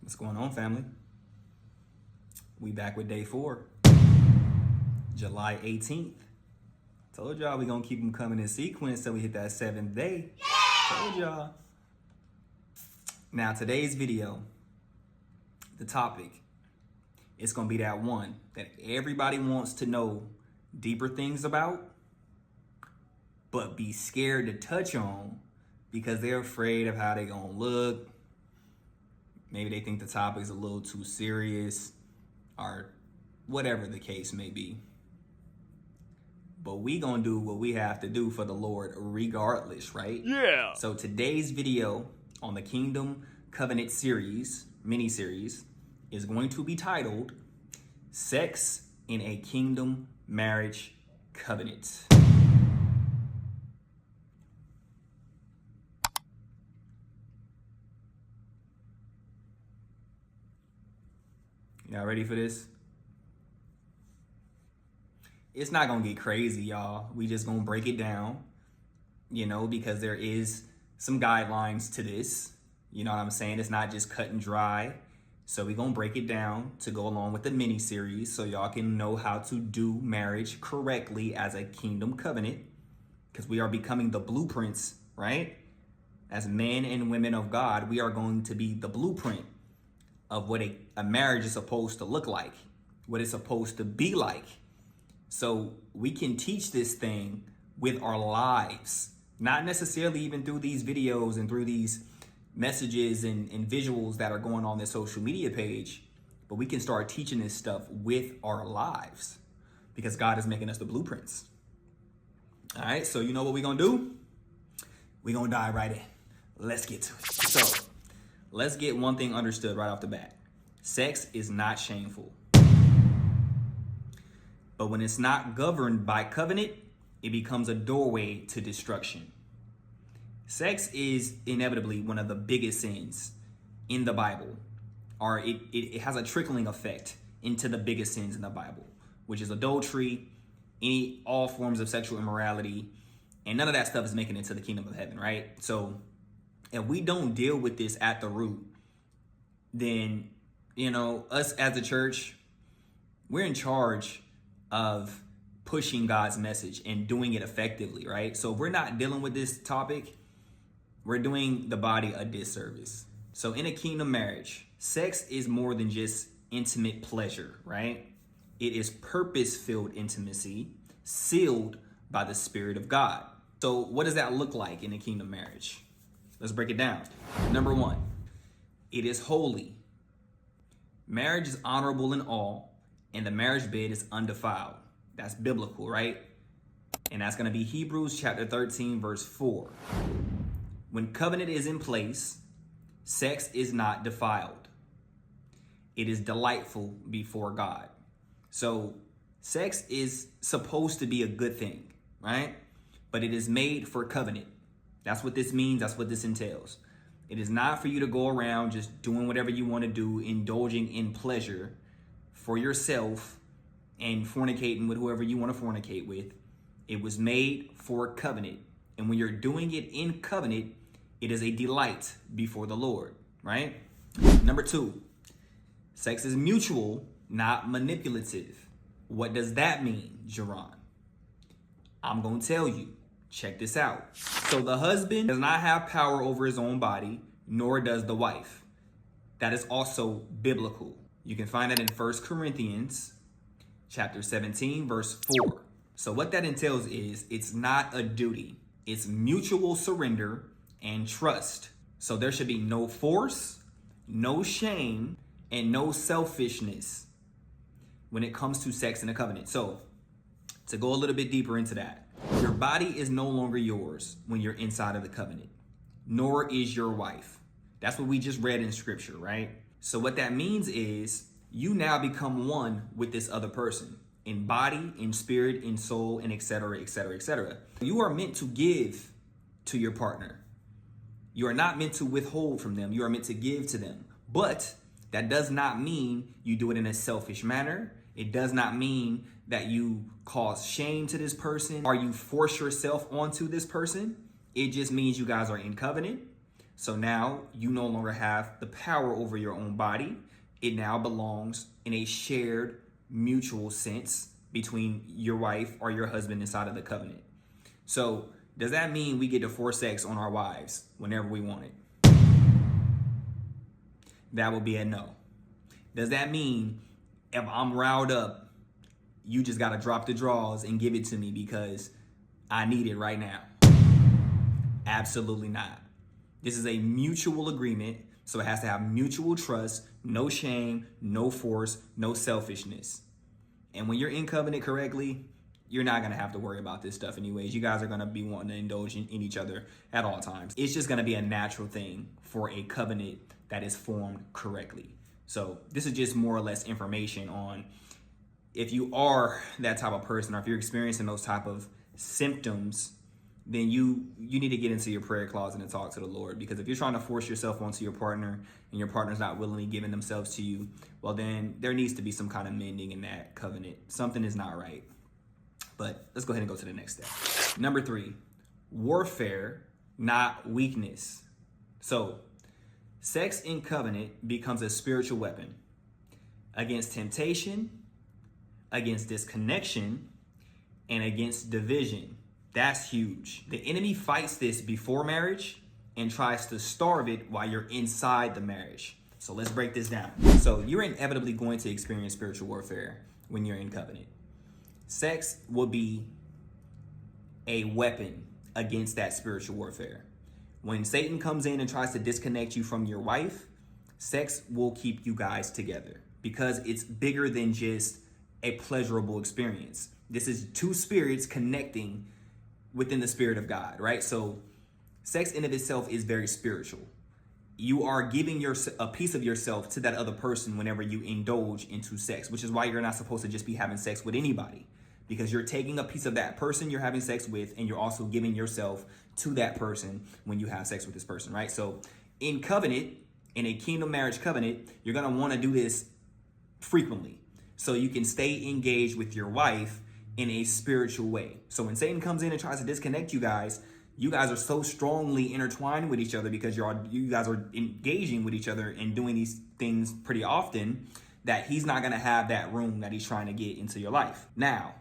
What's going on, family? We back with day 4, July 18th. Told y'all we gonna keep them coming in sequence till we hit that 7th day. Told y'all. Now today's video, the topic, it's gonna be that one that everybody wants to know deeper things about, but be scared to touch on because they're afraid of how they gonna look. Maybe they think the topic's a little too serious or whatever the case may be. But we gonna do what we have to do for the Lord regardless, right? Yeah. So today's video on the Kingdom Covenant series, mini-series, is going to be titled Sex in a Kingdom Marriage Covenant. Y'all ready for this? It's not gonna get crazy, y'all. We just gonna break it down, because there is some guidelines to this. You know what I'm saying? It's not just cut and dry. So we gonna break it down to go along with the mini series so y'all can know how to do marriage correctly as a kingdom covenant, because we are becoming the blueprints, right? As men and women of God, we are going to be the blueprint of what a marriage is supposed to look like, what it's supposed to be like. So we can teach this thing with our lives, not necessarily even through these videos and through these messages and visuals that are going on this social media page, but we can start teaching this stuff with our lives because God is making us the blueprints. All right, so you know what we're gonna do? We're gonna dive right in. Let's get to it. So let's get one thing understood right off the bat. Sex is not shameful. But when it's not governed by covenant, it becomes a doorway to destruction. Sex is inevitably one of the biggest sins in the Bible, or it has a trickling effect into the biggest sins in the Bible, which is adultery, all forms of sexual immorality, and none of that stuff is making it to the kingdom of heaven, right? So if we don't deal with this at the root, then, us as a church, we're in charge of pushing God's message and doing it effectively, right? So if we're not dealing with this topic, we're doing the body a disservice. So in a kingdom marriage, sex is more than just intimate pleasure, right? It is purpose-filled intimacy sealed by the Spirit of God. So what does that look like in a kingdom marriage? Let's break it down. Number 1, it is holy. Marriage is honorable in all, and the marriage bed is undefiled. That's biblical, right? And that's going to be Hebrews chapter 13, verse 4. When covenant is in place, sex is not defiled. It is delightful before God. So sex is supposed to be a good thing, right? But it is made for covenant. That's what this means. That's what this entails. It is not for you to go around just doing whatever you want to do, indulging in pleasure for yourself and fornicating with whoever you want to fornicate with. It was made for covenant. And when you're doing it in covenant, it is a delight before the Lord, right? Number 2, sex is mutual, not manipulative. What does that mean, Jerron? I'm going to tell you. Check this out. So the husband does not have power over his own body, nor does the wife. That is also biblical. You can find that in 1 Corinthians chapter 17, verse 4. So what that entails is it's not a duty. It's mutual surrender and trust. So there should be no force, no shame, and no selfishness when it comes to sex in a covenant. So to go a little bit deeper into that, your body is no longer yours when you're inside of the covenant, nor is your wife. That's what we just read in scripture, right? So what that means is you now become one with this other person in body, in spirit, in soul, and et cetera, et cetera, et cetera. You are meant to give to your partner. You are not meant to withhold from them. You are meant to give to them. But that does not mean you do it in a selfish manner. It does not mean that you cause shame to this person or you force yourself onto this person. It just means you guys are in covenant. So now you no longer have the power over your own body. It now belongs in a shared mutual sense between your wife or your husband inside of the covenant. So does that mean we get to force sex on our wives whenever we want it? That would be a no. Does that mean if I'm riled up, you just got to drop the drawers and give it to me because I need it right now? Absolutely not. This is a mutual agreement, so it has to have mutual trust, no shame, no force, no selfishness. And when you're in covenant correctly, you're not going to have to worry about this stuff anyways. You guys are going to be wanting to indulge in each other at all times. It's just going to be a natural thing for a covenant that is formed correctly. So this is just more or less information on if you are that type of person, or if you're experiencing those type of symptoms, then you need to get into your prayer closet and talk to the Lord. Because if you're trying to force yourself onto your partner and your partner's not willingly giving themselves to you, well, then there needs to be some kind of mending in that covenant. Something is not right. But let's go ahead and go to the next step. Number 3, warfare, not weakness. So sex in covenant becomes a spiritual weapon against temptation, against disconnection, and against division. That's huge. The enemy fights this before marriage and tries to starve it while you're inside the marriage. So let's break this down. So you're inevitably going to experience spiritual warfare when you're in covenant. Sex will be a weapon against that spiritual warfare. When Satan comes in and tries to disconnect you from your wife, sex will keep you guys together because it's bigger than just a pleasurable experience. This is two spirits connecting within the spirit of God, right? So sex in of itself is very spiritual. You are giving a piece of yourself to that other person whenever you indulge into sex, which is why you're not supposed to just be having sex with anybody, because you're taking a piece of that person you're having sex with, and you're also giving yourself to that person when you have sex with this person, right? So in covenant, in a kingdom marriage covenant, you're going to want to do this frequently so you can stay engaged with your wife in a spiritual way. So when Satan comes in and tries to disconnect you guys are so strongly intertwined with each other because you guys are engaging with each other and doing these things pretty often that he's not going to have that room that he's trying to get into your life. Now,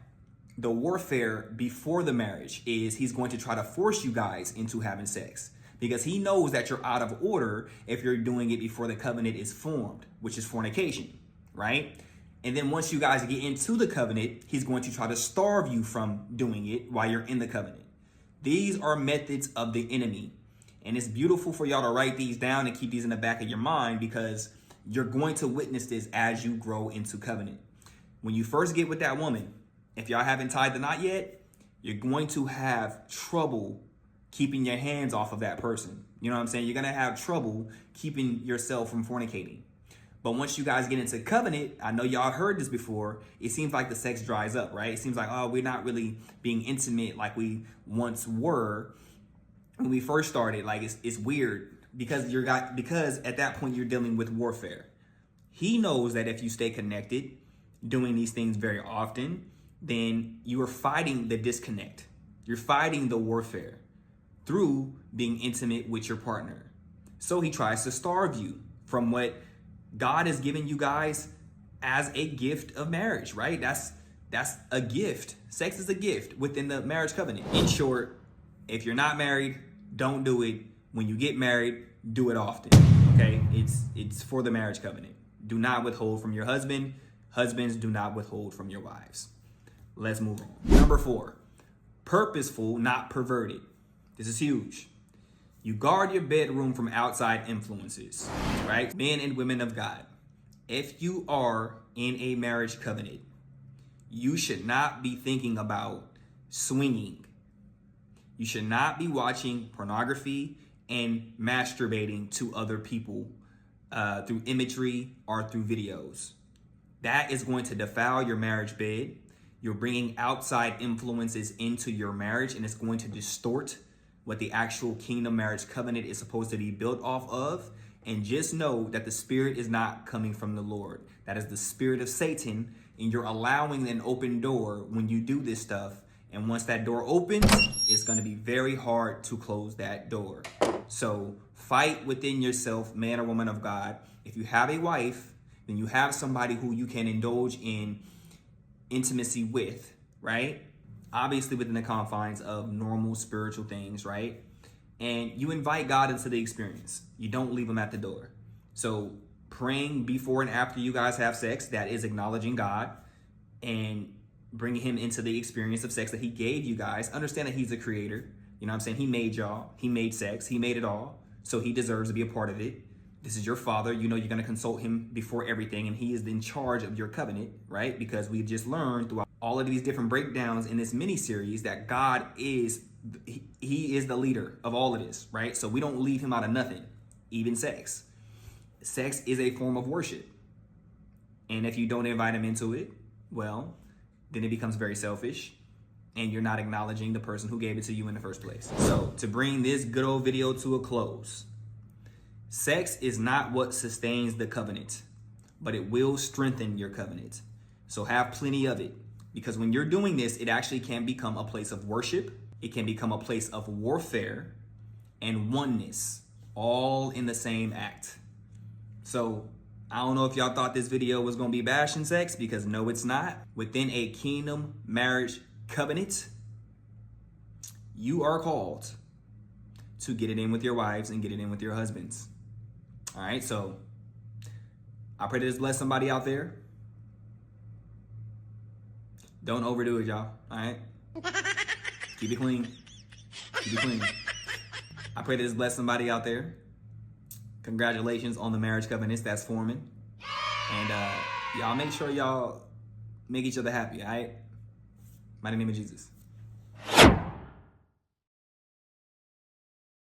the warfare before the marriage is he's going to try to force you guys into having sex because he knows that you're out of order if you're doing it before the covenant is formed, which is fornication, right? And then once you guys get into the covenant, he's going to try to starve you from doing it while you're in the covenant. These are methods of the enemy. And it's beautiful for y'all to write these down and keep these in the back of your mind because you're going to witness this as you grow into covenant. When you first get with that woman, if y'all haven't tied the knot yet, you're going to have trouble keeping your hands off of that person. You know what I'm saying? You're going to have trouble keeping yourself from fornicating. But once you guys get into covenant, I know y'all heard this before, it seems like the sex dries up, right? It seems like, oh, we're not really being intimate like we once were when we first started. Like it's weird because because at that point you're dealing with warfare. He knows that if you stay connected, doing these things very often, then you are fighting the disconnect. You're fighting the warfare through being intimate with your partner. So he tries to starve you from what God has given you guys as a gift of marriage, right? That's a gift. Sex is a gift within the marriage covenant. In short, if you're not married, don't do it. When you get married, do it often, okay? It's for the marriage covenant. Do not withhold from your husband. Husbands, do not withhold from your wives. Let's move on. Number 4, purposeful, not perverted. This is huge. You guard your bedroom from outside influences, right? Men and women of God, if you are in a marriage covenant, you should not be thinking about swinging. You should not be watching pornography and masturbating to other people through imagery or through videos. That is going to defile your marriage bed. You're bringing outside influences into your marriage, and it's going to distort what the actual kingdom marriage covenant is supposed to be built off of. And just know that the spirit is not coming from the Lord. That is the spirit of Satan, and you're allowing an open door when you do this stuff. And once that door opens, it's going to be very hard to close that door. So Fight within yourself, man or woman of God. If you have a wife, then you have somebody who you can indulge in intimacy with, right? Obviously within the confines of normal spiritual things, right? And you invite God into the experience. You don't leave him at the door. So praying before and after you guys have sex, that is acknowledging God and bringing him into the experience of sex that he gave you guys. Understand that he's a creator. You know what I'm saying? He made y'all. He made sex. He made it all. So he deserves to be a part of it. This is your father. You know you're going to consult him before everything, and he is in charge of your covenant, right? Because we've just learned throughout all of these different breakdowns in this mini-series that God is, he is the leader of all of this, right? So we don't leave him out of nothing, even sex. Sex is a form of worship. And if you don't invite him into it, well, then it becomes very selfish, and you're not acknowledging the person who gave it to you in the first place. So to bring this good old video to a close, sex is not what sustains the covenant, but it will strengthen your covenant. So have plenty of it, because when you're doing this, it actually can become a place of worship. It can become a place of warfare and oneness, all in the same act. So I don't know if y'all thought this video was going to be bashing sex, because no, it's not. Within a kingdom marriage covenant, you are called to get it in with your wives and get it in with your husbands. All right, so I pray that this bless somebody out there. Don't overdo it, y'all. All right, keep it clean. Keep it clean. I pray that this bless somebody out there. Congratulations on the marriage covenants that's forming, and y'all make sure y'all make each other happy. All right, mighty name of Jesus.